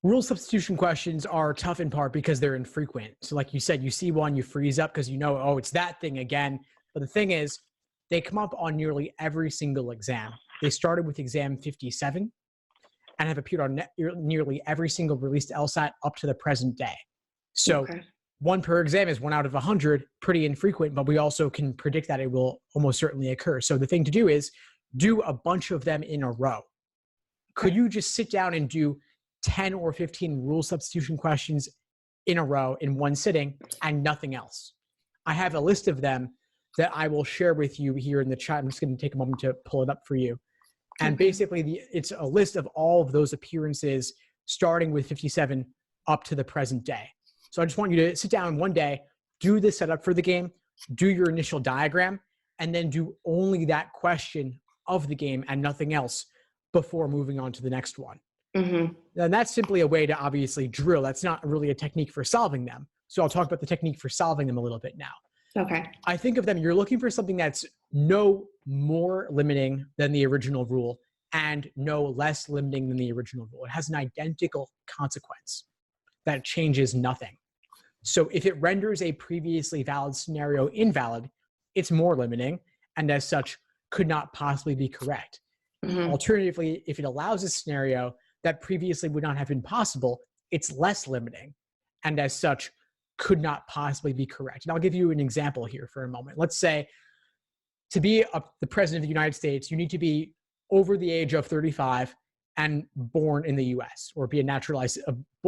Rule substitution questions are tough in part because they're infrequent. So like you said, you see one, you freeze up because you know, oh, it's that thing again. But the thing is, they come up on nearly every single exam. They started with exam 57 and have appeared on nearly every single released LSAT up to the present day. So one per exam is 1 out of 100, pretty infrequent, but we also can predict that it will almost certainly occur. So the thing to do is do a bunch of them in a row. Could you just sit down and do 10 or 15 rule substitution questions in a row in one sitting and nothing else? I have a list of them that I will share with you here in the chat. I'm just going to take a moment to pull it up for you. And basically, it's a list of all of those appearances starting with 57 up to the present day. So I just want you to sit down one day, do the setup for the game, do your initial diagram, and then do only that question of the game and nothing else before moving on to the next one. And that's simply a way to obviously drill. That's not really a technique for solving them. So I'll talk about the technique for solving them a little bit now. I think of them, you're looking for something that's no more limiting than the original rule and no less limiting than the original rule. It has an identical consequence that changes nothing. So if it renders a previously valid scenario invalid, it's more limiting and as such could not possibly be correct. Alternatively, if it allows a scenario that previously would not have been possible, it's less limiting and as such could not possibly be correct. And I'll give you an example here for a moment. Let's say to be the president of the United States, you need to be over the age of 35 and born in the US or be a naturalized,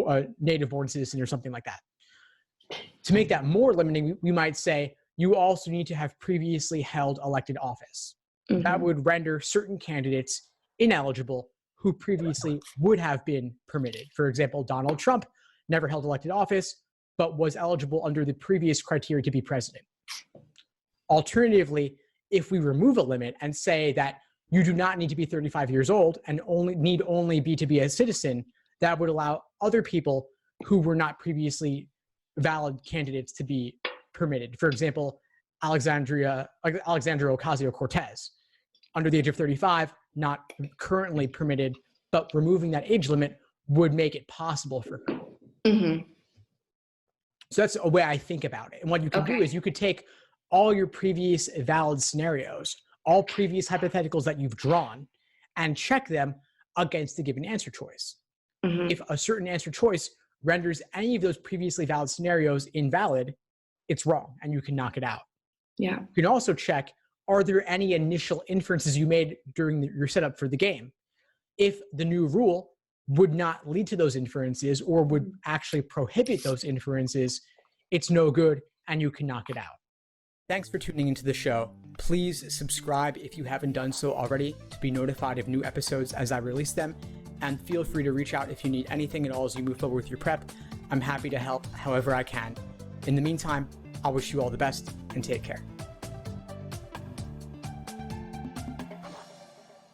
a native born citizen or something like that. To make that more limiting, we might say you also need to have previously held elected office. That would render certain candidates ineligible who previously would have been permitted. For example, Donald Trump never held elected office, but was eligible under the previous criteria to be president. Alternatively, if we remove a limit and say that you do not need to be 35 years old and only be to be a citizen, that would allow other people who were not previously valid candidates to be permitted. For example, Alexandria Ocasio-Cortez, under the age of 35, not currently permitted, but removing that age limit would make it possible for her. So that's a way I think about it. And what you can do is you could take all your previous valid scenarios, all previous hypotheticals that you've drawn, and check them against the given answer choice. If a certain answer choice renders any of those previously valid scenarios invalid, it's wrong and you can knock it out. You can also check, are there any initial inferences you made during your setup for the game? If the new rule would not lead to those inferences or would actually prohibit those inferences, it's no good and you can knock it out. Thanks for tuning into the show. Please subscribe if you haven't done so already to be notified of new episodes as I release them. And feel free to reach out if you need anything at all as you move forward with your prep. I'm happy to help however I can. In the meantime, I wish you all the best and take care.